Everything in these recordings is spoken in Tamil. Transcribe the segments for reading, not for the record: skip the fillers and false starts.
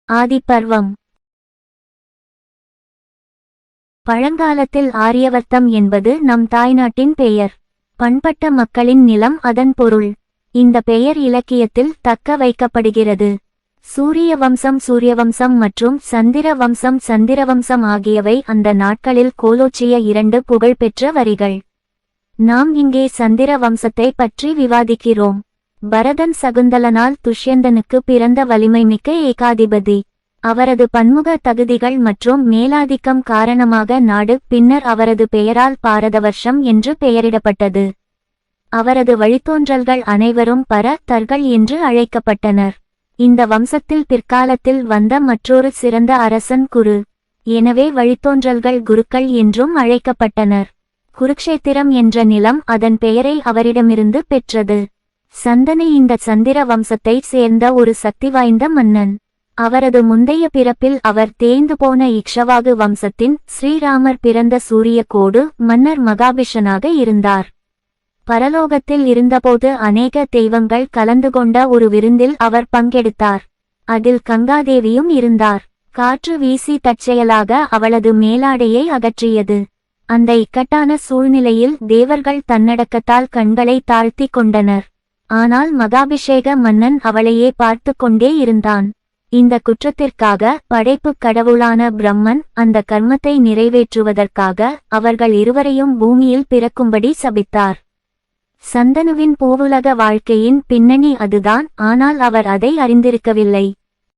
ஆதிப்பர்வம். பழங்காலத்தில் ஆரியவர்த்தம் என்பது நம் தாய்நாட்டின் பெயர். பண்பட்ட மக்களின் நிலம் அதன் பொருள். இந்த பெயர் இலக்கியத்தில் தக்க வைக்கப்படுகிறது. சூரியவம்சம் மற்றும் சந்திரவம்சம் ஆகியவை அந்த நாட்களில் கோலோச்சிய இரண்டு புகழ்பெற்ற வரிகள். நாம் இங்கே சந்திர வம்சத்தை பற்றி விவாதிக்கிறோம். பரதன் சகுந்தலனால் துஷ்யந்தனுக்கு பிறந்த வலிமைமிக்க ஏகாதிபதி. அவரது பன்முக தகுதிகள் மற்றும் மேலாதிக்கம் காரணமாக நாடு பின்னர் அவரது பெயரால் பாரதவர்ஷம் என்று பெயரிடப்பட்டது. அவரது வழித்தோன்றல்கள் அனைவரும் பரதர்கள் என்று அழைக்கப்பட்டனர். இந்த வம்சத்தில் பிற்காலத்தில் வந்த மற்றொரு சிறந்த அரசன் குரு. எனவே வழித்தோன்றல்கள் குருக்கள் என்றும் அழைக்கப்பட்டனர். குருக்ஷேத்திரம் என்ற நிலம் அதன் பெயரை அவரிடமிருந்து பெற்றது. சந்தனு இந்த சந்திர வம்சத்தை சேர்ந்த ஒரு சக்தி வாய்ந்த மன்னன். அவரது முந்தைய பிறப்பில் அவர் தேய்ந்து போன இக்ஷவாகு வம்சத்தின் ஸ்ரீராமர் பிறந்த சூரிய கோடு மன்னர் மகாபிஷனாக இருந்தார். பரலோகத்தில் இருந்தபோது அநேக தெய்வங்கள் கலந்து கொண்ட ஒரு விருந்தில் அவர் பங்கெடுத்தார். அதில் கங்காதேவியும் இருந்தார். காற்று வீசி தற்செயலாக அவளது மேலாடையை அகற்றியது. அந்த இக்கட்டான சூழ்நிலையில் தேவர்கள் தன்னடக்கத்தால் கண்களை தாழ்த்தி கொண்டனர். ஆனால் மகாபிஷேக மன்னன் அவளையே பார்த்து கொண்டே இருந்தான். இந்த குற்றத்திற்காக படைப்புக் கடவுளான பிரம்மன் அந்த கர்மத்தை நிறைவேற்றுவதற்காக அவர்கள் இருவரையும் பூமியில் பிறக்கும்படி சபித்தார். சந்தனுவின் பூவுலக வாழ்க்கையின் பின்னணி அதுதான். ஆனால் அவர் அதை அறிந்திருக்கவில்லை.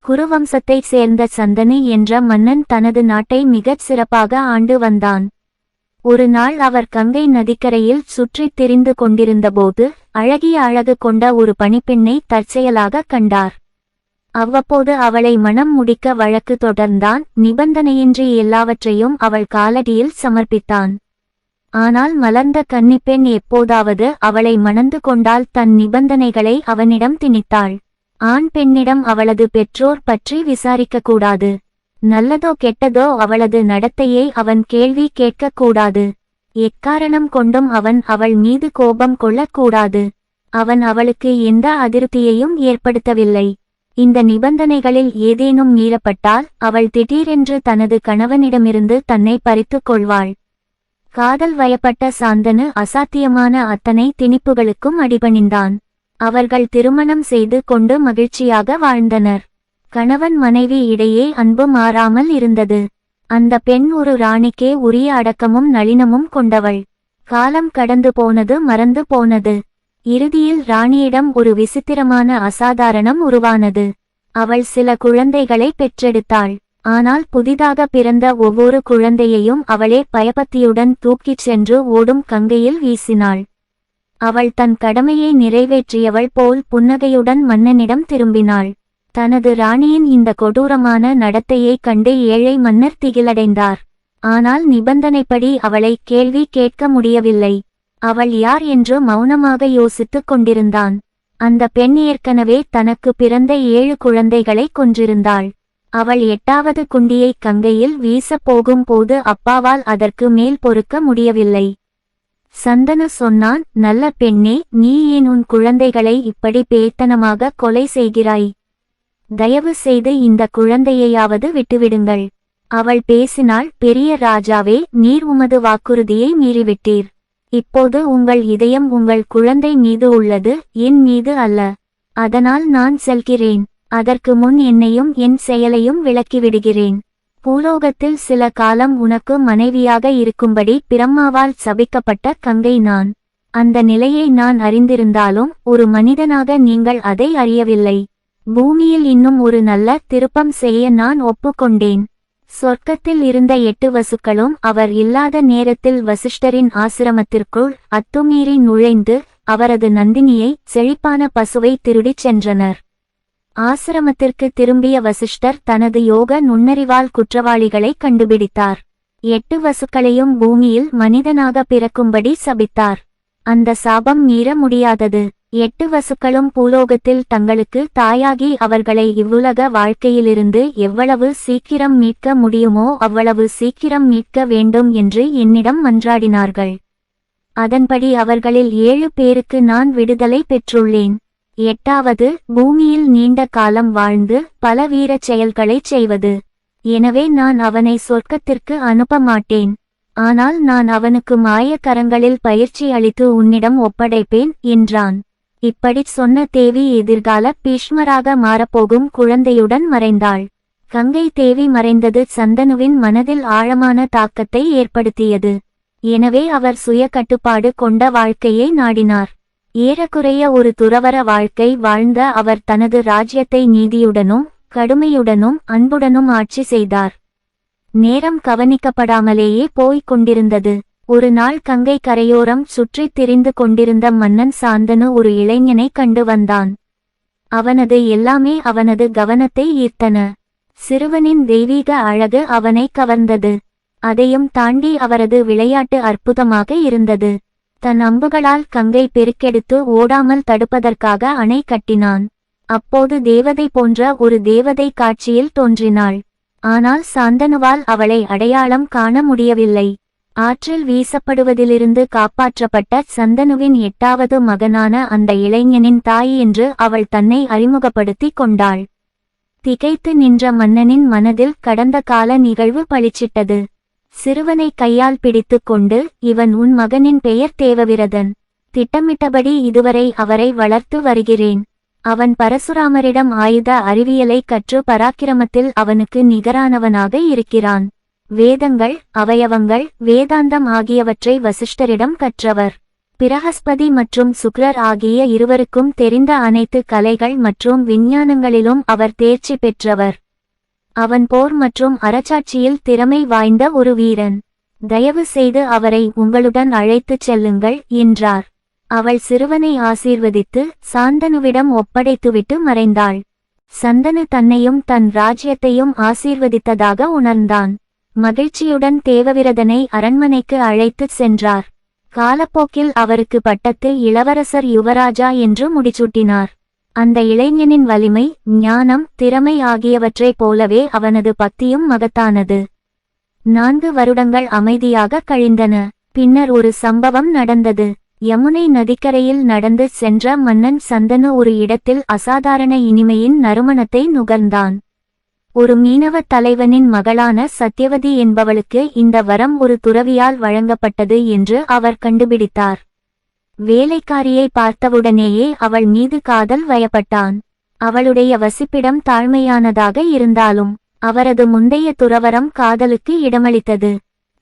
குருவம்சத்தைச் சேர்ந்த சந்தனு என்ற மன்னன் தனது நாட்டை மிகச் சிறப்பாக ஆண்டு வந்தான். ஒரு நாள் அவர் கங்கை நதிக்கரையில் சுற்றித் திரிந்து கொண்டிருந்தபோது அழகிய அழகு கொண்ட ஒரு பணிப்பெண்ணை தற்செயலாக கண்டார். அவ்வப்போது அவளை மணம் முடிக்க வழக்கு தொடர்ந்தான். நிபந்தனையின்றி எல்லாவற்றையும் அவள் காலடியில் சமர்ப்பித்தான். ஆனால் மலர்ந்த கன்னிப்பெண் எப்போதாவது அவளை மணந்து கொண்டால் தன் நிபந்தனைகளை அவனிடம் திணித்தாள். ஆண் பெண்ணிடம் அவளது பெற்றோர் பற்றி விசாரிக்கக்கூடாது. நல்லதோ கெட்டதோ அவளது நடத்தையை அவன் கேள்வி கேட்கக்கூடாது. எக்காரணம் கொண்டும் அவள் மீது கோபம் கொள்ளக்கூடாது. அவன் அவளுக்கு எந்த அதிருப்தியையும் ஏற்படுத்தவில்லை. இந்த நிபந்தனைகளில் ஏதேனும் மீறப்பட்டால் அவள் திடீரென்று தனது கணவனிடமிருந்து தன்னை பறித்துக் கொள்வாள். காதல் வயப்பட்ட சாந்தனு அசாத்தியமான அத்தனை திணிப்புகளுக்கும் அடிபணிந்தான். அவர்கள் திருமணம் செய்து கொண்டு மகிழ்ச்சியாக வாழ்ந்தனர். கணவன் மனைவி இடையே அன்பு மாறாமல் இருந்தது. அந்த பெண் ஒரு ராணிக்கே உரிய அடக்கமும் நளினமும் கொண்டவள். காலம் கடந்து போனது மறந்து போனது. இறுதியில் ராணியிடம் ஒரு விசித்திரமான அசாதாரணம் உருவானது. அவள் சில குழந்தைகளை பெற்றெடுத்தாள். ஆனால் புதிதாக பிறந்த ஒவ்வொரு குழந்தையையும் அவளே பயபக்தியுடன் தூக்கிச் சென்று ஓடும் கங்கையில் வீசினாள். அவள் தன் கடமையை நிறைவேற்றியவள் போல் புன்னகையுடன் மன்னனிடம் திரும்பினாள். தனது ராணியின் இந்த கொடூரமான நடத்தையைக் கண்டு ஏழை மன்னர் திகிலடைந்தார். ஆனால் நிபந்தனைப்படி அவளை கேள்வி கேட்க முடியவில்லை. அவள் யார் என்று மௌனமாக யோசித்துக் கொண்டிருந்தான். அந்த பெண் ஏற்கனவே தனக்கு பிறந்த 7 குழந்தைகளை கொன்றிருந்தாள். அவள் 8வது குண்டியை கங்கையில் வீசப் போகும் போது அப்பாவால் அதற்கு மேல் பொறுக்க முடியவில்லை. சந்தனு சொன்னான், நல்ல பெண்ணே, நீ ஏன் உன் குழந்தைகளை இப்படி பேத்தனமாக கொலை செய்கிறாய்? தயவு செய்து இந்த குழந்தையையாவது விட்டுவிடுங்கள். அவள் பேசினாள், பெரிய ராஜாவே, நீர் உமது வாக்குறுதியை மீறிவிட்டீர். இப்போது உங்கள் இதயம் உங்கள் குழந்தை மீது உள்ளது, என் மீது அல்ல. அதனால் நான் செல்கிறேன். அதற்கு முன் என்னையும் என் செயலையும் விளக்கிவிடுகிறேன். பூலோகத்தில் சில காலம் உனக்கு மனைவியாக இருக்கும்படி பிரம்மாவால் சபிக்கப்பட்ட கங்கை நான். அந்த நிலையை நான் அறிந்திருந்தாலும் ஒரு மனிதனாக நீங்கள் அதை அறியவில்லை. பூமியில் இன்னும் ஒரு நல்ல திருப்பம் செய்ய நான் ஒப்புக்கொண்டேன். சொர்க்கத்தில் இருந்த 8 வசுக்களும் அவர் இல்லாத நேரத்தில் வசிஷ்டரின் ஆசிரமத்திற்குள் அத்துமீறி நுழைந்து அவரது நந்தினியை, செழிப்பான பசுவை திருடிச் சென்றனர். ஆசிரமத்திற்கு திரும்பிய வசிஷ்டர் தனது யோக நுண்ணறிவால் குற்றவாளிகளை கண்டுபிடித்தார். 8 வசுக்களையும் பூமியில் மனிதனாக பிறக்கும்படி சபித்தார். அந்த சாபம் மீற முடியாதது. 8 வசுக்களும் பூலோகத்தில் தங்களுக்கு தாயாகி அவர்களை இவ்வுலக வாழ்க்கையிலிருந்து எவ்வளவு சீக்கிரம் மீட்க முடியுமோ அவ்வளவு சீக்கிரம் மீட்க வேண்டும் என்று என்னிடம் மன்றாடினார்கள். அதன்படி அவர்களில் 7 பேருக்கு நான் விடுதலை பெற்றுள்ளேன். எட்டாவது, பூமியில் நீண்ட காலம் வாழ்ந்து பல வீரச் செயல்களைச் செய்வது. எனவே நான் அவனை சொர்க்கத்திற்கு அனுப்ப மாட்டேன். ஆனால் நான் அவனுக்கு மாயக்கரங்களில் பயிற்சி அளித்து உன்னிடம் ஒப்படைப்பேன் என்றான். இப்படிச் சொன்ன தேவி எதிர்கால பீஷ்மராக மாறப்போகும் குழந்தையுடன் மறைந்தாள். கங்கை தேவி மறைந்தது சந்தனுவின் மனதில் ஆழமான தாக்கத்தை ஏற்படுத்தியது. எனவே அவர் சுய கட்டுப்பாடு கொண்ட வாழ்க்கையை நாடினார். ஏறக்குறைய ஒரு துறவற வாழ்க்கை வாழ்ந்த அவர் தனது ராஜ்யத்தை நீதியுடனும் கடுமையுடனும் அன்புடனும் ஆட்சி செய்தார். நேரம் கவனிக்கப்படாமலேயே போய்க் கொண்டிருந்தது. ஒரு நாள் கங்கை கரையோரம் சுற்றித் திரிந்து கொண்டிருந்த மன்னன் சாந்தனு ஒரு இளைஞனை கண்டு வந்தான். அவனது எல்லாமே அவனது கவனத்தை ஈர்த்தன. சிறுவனின் தெய்வீக அழகு அவனை கவர்ந்தது. அதையும் தாண்டி அவரது விளையாட்டு அற்புதமாக இருந்தது. தன் அம்புகளால் கங்கை பெருக்கெடுத்து ஓடாமல் தடுப்பதற்காக அணை கட்டினான். அப்போது தேவதை போன்ற ஒரு தேவதை காட்சியில் தோன்றினாள். ஆனால் சாந்தனுவால் அவளை அடையாளம் காண முடியவில்லை. ஆற்றில் வீசப்படுவதிலிருந்து காப்பாற்றப்பட்ட சந்தனுவின் 8வது மகனான அந்த இளைஞனின் தாய் என்று அவள் தன்னை அறிமுகப்படுத்திக் கொண்டாள். திகைத்து நின்ற மன்னனின் மனதில் கடந்த கால நிகழ்வு பளிச்சிட்டது. சிறுவனை கையால் பிடித்து கொண்டு, இவன் உன் மகனின் பெயர் தேவவிரதன். திட்டமிட்டபடி இதுவரை அவரை வளர்த்து வருகிறேன். அவன் பரசுராமரிடம் ஆயுத அறிவியலை கற்று பராக்கிரமத்தில் அவனுக்கு நிகரானவனாக இருக்கிறான். வேதங்கள், அவயவங்கள், வேதாந்தம் ஆகியவற்றை வசிஷ்டரிடம் கற்றவர். பிரகஸ்பதி மற்றும் சுக்ரர் ஆகிய இருவருக்கும் தெரிந்த அனைத்து கலைகள் மற்றும் விஞ்ஞானங்களிலும் அவர் தேர்ச்சி பெற்றவர். அவன் போர் மற்றும் அரசாட்சியில் திறமை வாய்ந்த ஒரு வீரன். தயவு செய்து அவரை உங்களுடன் அழைத்துச் செல்லுங்கள் என்றார். அவள் சிறுவனை ஆசீர்வதித்து சாந்தனுவிடம் ஒப்படைத்துவிட்டு மறைந்தாள். சந்தனு தன்னையும் தன் ராஜ்யத்தையும் ஆசீர்வதித்ததாக உணர்ந்தான். மகிழ்ச்சியுடன் தேவவிரதனை அரண்மனைக்கு அழைத்துச் சென்றார். காலப்போக்கில் அவருக்கு பட்டத்தில் இளவரசர் யுவராஜா என்று முடிசூட்டினார். அந்த இளைஞனின் வலிமை, ஞானம், திறமை ஆகியவற்றைப் போலவே அவனது பக்தியும் மகத்தானது. 4 வருடங்கள் அமைதியாக கழிந்தன. பின்னர் ஒரு சம்பவம் நடந்தது. யமுனை நதிக்கரையில் நடந்து சென்ற மன்னன் சந்தனு ஒரு இடத்தில் அசாதாரண இனிமையின் நறுமணத்தை நுகர்ந்தான். ஒரு மீனவ தலைவனின் மகளான சத்யவதி என்பவளுக்கு இந்த வரம் ஒரு துறவியால் வழங்கப்பட்டது என்று அவர் கண்டுபிடித்தார். வேலைக்காரியை பார்த்தவுடனேயே அவள் மீது காதல் வயப்பட்டான். அவளுடைய வசிப்பிடம் தாழ்மையானதாக இருந்தாலும் அவரது முந்தைய துறவரம் காதலுக்கு இடமளித்தது.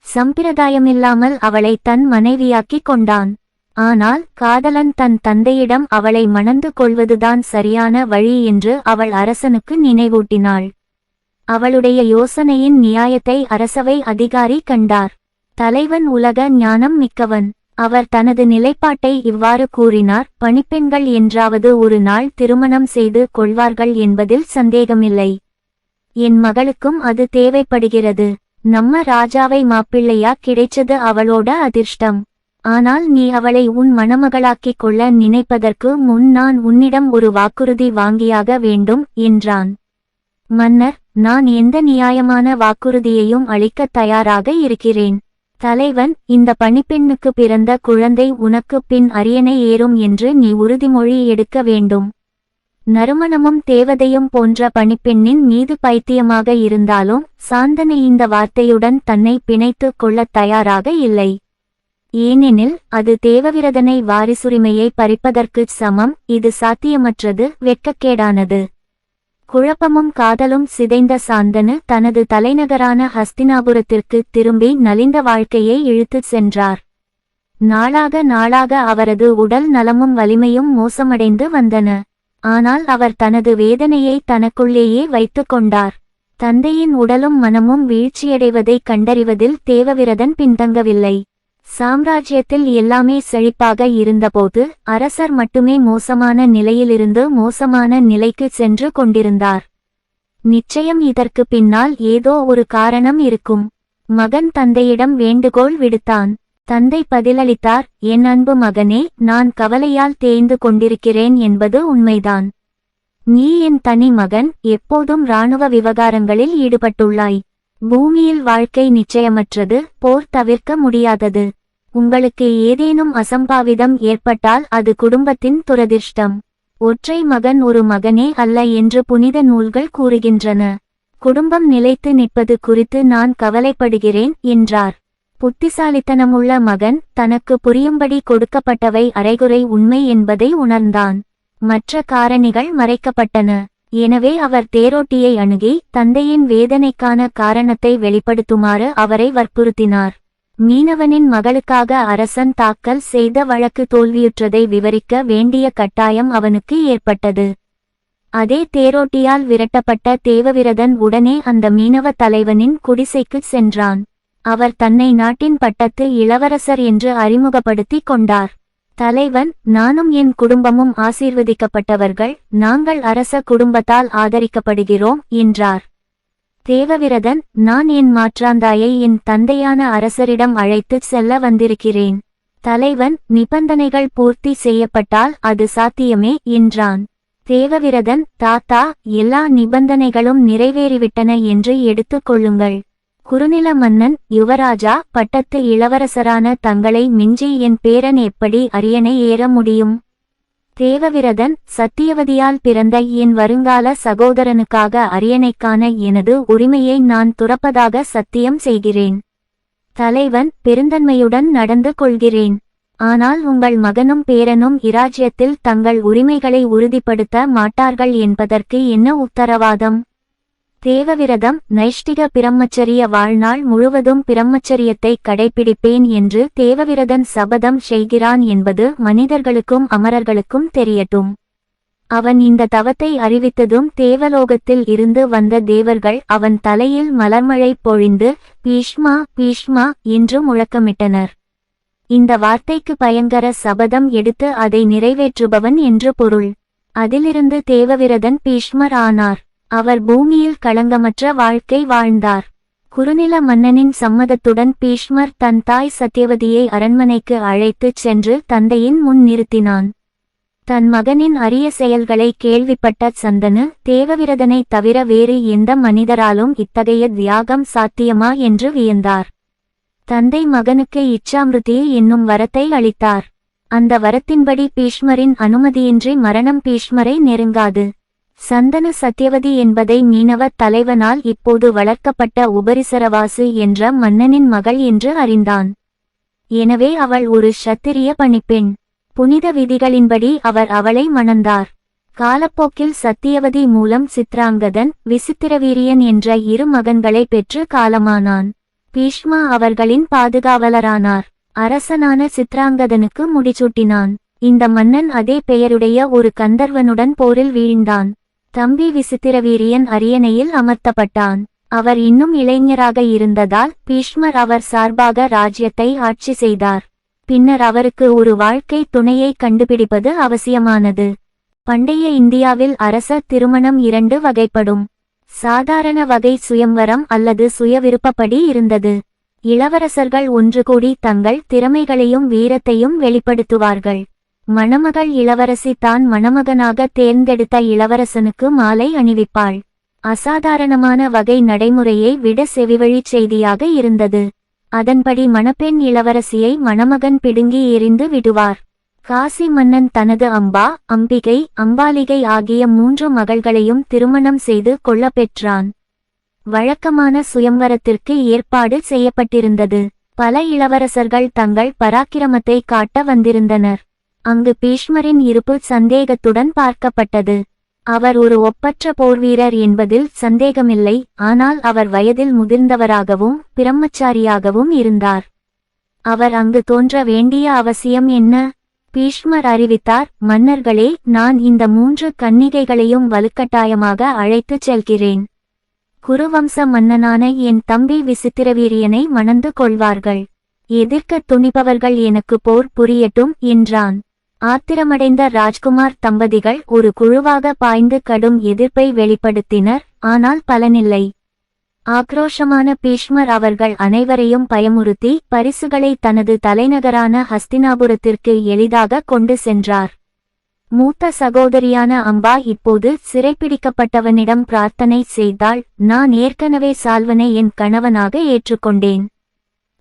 சம்பிரதாயமில்லாமல் அவளை தன் மனைவியாக்கிக் கொண்டான். ஆனால் காதலன் தன் தந்தையிடம் அவளை மணந்து கொள்வதுதான் சரியான வழி என்று அவள் அரசனுக்கு நினைவூட்டினாள். அவளுடைய யோசனையின் நியாயத்தை அரசவை அதிகாரி கண்டார். தலைவன் உலக ஞானம் மிக்கவன். அவர் தனது நிலைப்பாட்டை இவ்வாறு கூறினார்: பணிப்பெண்கள் என்றாவது ஒரு நாள் திருமணம் செய்து கொள்வார்கள் என்பதில் சந்தேகமில்லை. என் மகளுக்கும் அது தேவைப்படுகிறது. நம்ம ராஜாவை மாப்பிள்ளையா கிடைச்சது அவளோட அதிர்ஷ்டம். ஆனால் நீ அவளை உன் மணமகளாக்கிக் கொள்ள நினைப்பதற்கு முன் நான் உன்னிடம் ஒரு வாக்குறுதி வாங்கியாக வேண்டும் என்றான். மன்னர், நான் எந்த நியாயமான வாக்குறுதியையும் அளிக்க தயாராக இருக்கிறேன். தலைவன், இந்த பணிப்பெண்ணுக்கு பிறந்த குழந்தை உனக்கு பின் அரியணை ஏறும் என்று நீ உறுதிமொழி எடுக்க வேண்டும். நறுமணமும் தேவதையும் போன்ற பணிப்பெண்ணின் மீது பைத்தியமாக இருந்தாலும் சாந்தனு இந்த வார்த்தையுடன் தன்னை பிணைத்துக் கொள்ளத் தயாராக இல்லை. ஏனெனில் அது தேவவிரதனை வாரிசுரிமையை பறிப்பதற்குச் சமம். இது சாத்தியமற்றது, வெட்கக்கேடானது. குழப்பமும் காதலும் சிதைந்த சாந்தனு தனது தலைநகரான ஹஸ்தினாபுரத்திற்கு திரும்பி நலிந்த வாழ்க்கையை இழுத்துச் சென்றார். நாளாக அவரது உடல் நலமும் வலிமையும் மோசமடைந்து வந்தன. ஆனால் அவர் தனது வேதனையை தனக்குள்ளேயே வைத்துக் கொண்டார். தந்தையின் உடலும் மனமும் வீழ்ச்சியடைவதை கண்டறிவதில் தேவவிரதன் பின்தங்கவில்லை. சாம்ராஜ்யத்தில் எல்லாமே செழிப்பாக இருந்தபோது அரசர் மட்டுமே மோசமான நிலையிலிருந்து மோசமான நிலைக்கு சென்று கொண்டிருந்தார். நிச்சயம் இதற்கு பின்னால் ஏதோ ஒரு காரணம் இருக்கும். மகன் தந்தையிடம் வேண்டுகோள் விடுத்தான். தந்தை பதிலளித்தார்: என் அன்பு மகனே, நான் கவலையால் தேய்ந்து கொண்டிருக்கிறேன் என்பது உண்மைதான். நீ என் தனி மகன், எப்போதும் இராணுவ விவகாரங்களில் ஈடுபட்டுள்ளாய். பூமியில் வாழ்க்கை நிச்சயமற்றது, போர் தவிர்க்க முடியாதது. உங்களுக்கு ஏதேனும் அசம்பாவிதம் ஏற்பட்டால் அது குடும்பத்தின் துரதிர்ஷ்டம். ஒற்றை மகன் ஒரு மகனே அல்ல என்று புனித நூல்கள் கூறுகின்றன. குடும்பம் நிலைத்து நிற்பது குறித்து நான் கவலைப்படுகிறேன் என்றார். புத்திசாலித்தனமுள்ள மகன் தனக்கு புரியும்படி கொடுக்கப்பட்டவை அரைகுறை உண்மை என்பதை உணர்ந்தான். மற்ற காரணிகள் மறைக்கப்பட்டன. எனவே அவர் தேரோட்டியை அணுகி தந்தையின் வேதனைக்கான காரணத்தை வெளிப்படுத்துமாறு அவரை வற்புறுத்தினார். மீனவனின் மகளுக்காக அரசன் தாக்கல் செய்த வழக்கு தோல்வியுற்றதை விவரிக்க வேண்டிய கட்டாயம் அவனுக்கு ஏற்பட்டது. அதே தேரோட்டியால் விரட்டப்பட்ட தேவவிரதன் உடனே அந்த மீனவ தலைவனின் குடிசைக்குச் சென்றான். அவர் தன்னை நாட்டின் பட்டத்து இளவரசர் என்று அறிமுகப்படுத்திக் கொண்டார். தலைவன், நானும் என் குடும்பமும் ஆசீர்வதிக்கப்பட்டவர்கள், நாங்கள் அரச குடும்பத்தால் ஆதரிக்கப்படுகிறோம் என்றார். தேவவிரதன், நான் என் மாற்றாந்தாயை என் தந்தையான அரசரிடம் அழைத்துச் செல்ல வந்திருக்கிறேன். தலைவன், நிபந்தனைகள் பூர்த்தி செய்யப்பட்டால் அது சாத்தியமே என்றான். தேவவிரதன், தாத்தா, எல்லா நிபந்தனைகளும் நிறைவேறிவிட்டன என்று எடுத்துக் கொள்ளுங்கள். குறுநில மன்னன், யுவராஜா, பட்டத்து இளவரசரான தங்களை மிஞ்சி என் பேரன் எப்படி அரியணை ஏற முடியும்? தேவவிரதன், சத்தியவதியால் பிறந்த என் வருங்கால சகோதரனுக்காக அரியணைக்கான எனது உரிமையை நான் துறப்பதாக சத்தியம் செய்கிறேன். தலைவன், பெருந்தன்மையுடன் நடந்து கொள்கிறேன். ஆனால் உங்கள் மகனும் பேரனும் இராஜ்யத்தில் தங்கள் உரிமைகளை உறுதிப்படுத்த மாட்டார்கள் என்பதற்கு என்ன உத்தரவாதம்? தேவவிரதம், நைஷ்டிக பிரம்மச்சரிய வாழ்நாள் முழுவதும் பிரம்மச்சரியத்தை கடைபிடிப்பேன் என்று தேவவிரதன் சபதம் செய்கிறான் என்பது மனிதர்களுக்கும் அமரர்களுக்கும் தெரியட்டும். அவன் இந்த தவத்தை அறிவித்ததும் தேவலோகத்தில் இருந்து வந்த தேவர்கள் அவன் தலையில் மலர்மழை பொழிந்து பீஷ்மா பீஷ்மா என்று முழக்கமிட்டனர். இந்த வார்த்தைக்கு பயங்கர சபதம் எடுத்து அதை நிறைவேற்றுபவன் என்று பொருள். அதிலிருந்து தேவவிரதன் பீஷ்மர் ஆனார். அவர் பூமியில் களங்கமற்ற வாழ்க்கை வாழ்ந்தார். குறுநில மன்னனின் சம்மதத்துடன் பீஷ்மர் தன் தாய் சத்தியவதியை அரண்மனைக்கு அழைத்துச் சென்று தந்தையின் முன் நிறுத்தினான். தன் மகனின் அரிய செயல்களை கேள்விப்பட்ட சந்தனு, தேவவிரதனை தவிர வேறு எந்த மனிதராலும் இத்தகைய தியாகம் சாத்தியமா என்று வியந்தார். தந்தை மகனுக்கு இச்சாமிருதி என்னும் வரத்தை அளித்தார். அந்த வரத்தின்படி பீஷ்மரின் அனுமதியின்றி மரணம் பீஷ்மரை நெருங்காது. சந்தனு சத்தியவதி என்பதை மீனவ தலைவனால் இப்போது வளர்க்கப்பட்ட உபரிசரவாசு என்ற மன்னனின் மகள் என்று அறிந்தான். எனவே அவள் ஒரு க்ஷத்திரிய பணிப்பெண். புனித விதிகளின்படி அவர் அவளை மணந்தார். காலப்போக்கில் சத்தியவதி மூலம் சித்ராங்கதன், விசித்திரவீரியன் என்ற இரு மகன்களை பெற்று காலமானான். பீஷ்மா அவர்களின் பாதுகாவலரானார். அரசனான சித்ராங்கதனுக்கு முடிசூட்டினான். இந்த மன்னன் அதே பெயருடைய ஒரு கந்தர்வனுடன் போரில் வீழ்ந்தான். தம்பி விசித்திரவீரியன் அரியணையில் அமர்த்தப்பட்டான். அவர் இன்னும் இளைஞராக இருந்ததால் பீஷ்மர் அவர் சார்பாக ராஜ்யத்தை ஆட்சி செய்தார். பின்னர் அவருக்கு ஒரு வாழ்க்கை துணையை கண்டுபிடிப்பது அவசியமானது. பண்டைய இந்தியாவில் அரச திருமணம் இரண்டு வகைப்படும். சாதாரண வகை சுயம்வரம் அல்லது சுயவிருப்பப்படி இருந்தது. இளவரசர்கள் ஒன்று கூடி தங்கள் திறமைகளையும் வீரத்தையும் வெளிப்படுத்துவார்கள். மணமகள் இளவரசி தான் மணமகனாக தேர்ந்தெடுத்த இளவரசனுக்கு மாலை அணிவிப்பாள். அசாதாரணமான வகை நடைமுறையை விட செவிவழிச் செய்தியாக இருந்தது. அதன்படி மணப்பெண் இளவரசியை மணமகன் பிடுங்கி எறிந்து விடுவார். காசி மன்னன் தனது அம்பா, அம்பிகை, அம்பாலிகை ஆகிய 3 மகள்களையும் திருமணம் செய்து கொள்ள பெற்றான். வழக்கமான சுயம்வரத்திற்கு ஏற்பாடு செய்யப்பட்டிருந்தது. பல இளவரசர்கள் தங்கள் பராக்கிரமத்தை காட்ட வந்திருந்தனர். அங்கு பீஷ்மரின் இருப்பு சந்தேகத்துடன் பார்க்கப்பட்டது. அவர் ஒரு ஒப்பற்ற போர்வீரர் என்பதில் சந்தேகமில்லை. ஆனால் அவர் வயதில் முதிர்ந்தவராகவும் பிரம்மச்சாரியாகவும் இருந்தார். அவர் அங்கு தோன்ற வேண்டிய அவசியம் என்ன? பீஷ்மர் அறிவித்தார், மன்னர்களே, நான் இந்த 3 கன்னிகைகளையும் வலுக்கட்டாயமாக அழைத்துச் செல்கிறேன். குருவம்ச மன்னனான என் தம்பி விசித்திரவீரியனை மணந்து கொள்வார்கள். எதிர்க்க துணிபவர்கள் எனக்கு போர் புரியட்டும் என்றான். ஆத்திரமடைந்த ராஜ்குமார் தம்பதிகள் ஒரு குழுவாக பாய்ந்து கடும் எதிர்ப்பை வெளிப்படுத்தினர். ஆனால் பலனில்லை. ஆக்ரோஷமான பீஷ்மர் அவர்கள் அனைவரையும் பயமுறுத்தி பரிசுகளை தனது தலைநகரான ஹஸ்தினாபுரத்திற்கு எளிதாக கொண்டு சென்றார். மூத்த சகோதரியான அம்பா இப்போது சிறைப்பிடிக்கப்பட்டவனிடம் பிரார்த்தனை செய்தாள். நான் ஏற்கனவே சால்வனை என் கணவனாக ஏற்றுக்கொண்டேன்.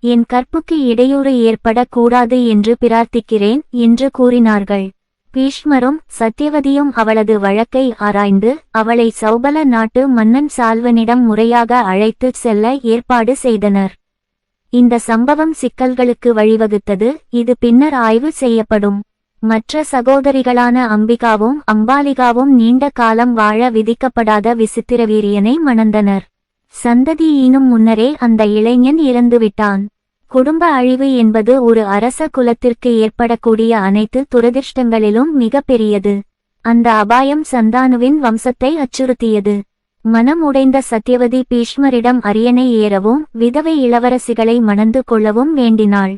என் கற்புக்கு இடையூறு ஏற்படக் கூடாது என்று பிரார்த்திக்கிறேன் என்று கூறினார்கள். பீஷ்மரும் சத்யவதியும் அவளது வழக்கை ஆராய்ந்து அவளை சௌபல நாட்டு மன்னன் சால்வனிடம் முறையாக அழைத்துச் செல்ல ஏற்பாடு செய்தனர். இந்த சம்பவம் சிக்கல்களுக்கு வழிவகுத்தது. இது பின்னர் ஆய்வு செய்யப்படும். மற்ற சகோதரிகளான அம்பிகாவும் அம்பாலிகாவும் நீண்ட காலம் வாழ விதிக்கப்படாத விசித்திரவீரியனை மணந்தனர். சந்ததி ஈனும் முன்னரே அந்த இளைஞன் இறந்துவிட்டான். குடும்ப அழிவு என்பது ஒரு அரச குலத்திற்கு ஏற்படக்கூடிய அனைத்து துரதிர்ஷ்டங்களிலும் மிக பெரியது. அந்த அபாயம் சந்தானுவின் வம்சத்தை அச்சுறுத்தியது. மனம் உடைந்த சத்யவதி பீஷ்மரிடம் அரியணை ஏறவும் விதவை இளவரசிகளை மணந்து கொள்ளவும் வேண்டினாள்.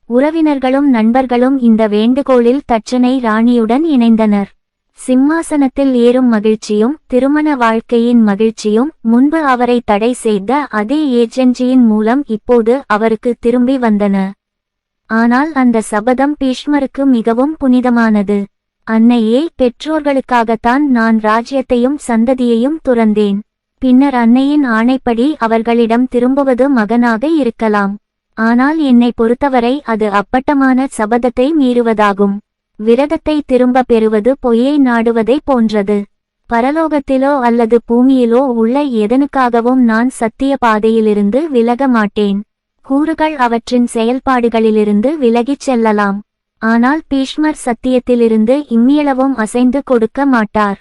உறவினர்களும் நண்பர்களும் இந்த வேண்டுகோளில் தட்சணை ராணியுடன் இணைந்தனர். சிம்மாசனத்தில் ஏறும் மகிழ்ச்சியும் திருமண வாழ்க்கையின் மகிழ்ச்சியும் முன்பு அவரை தடை செய்த அதே ஏஜென்சியின் மூலம் இப்போது அவருக்கு திரும்பி வந்தன. ஆனால் அந்த சபதம் பீஷ்மருக்கு மிகவும் புனிதமானது. அன்னையே, பெற்றோர்களுக்காகத்தான் நான் ராஜ்யத்தையும் சந்ததியையும் துறந்தேன். பின்னர் அன்னையின் ஆணைப்படி அவர்களிடம் திரும்புவது மகனாக இருக்கலாம். ஆனால் என்னை பொறுத்தவரை அது அப்பட்டமான சபதத்தை மீறுவதாகும். விரதத்தை திரும்ப பெறுவது பொய்யை நாடுவதை போன்றது. பரலோகத்திலோ அல்லது பூமியிலோ உள்ள எதனுக்காகவும் நான் சத்திய பாதையிலிருந்து விலக மாட்டேன். கூறுகள் அவற்றின் செயல்பாடுகளிலிருந்து விலகிச் செல்லலாம். ஆனால் பீஷ்மர் சத்தியத்திலிருந்து இம்மியளவும் அசைந்து கொடுக்க மாட்டார்.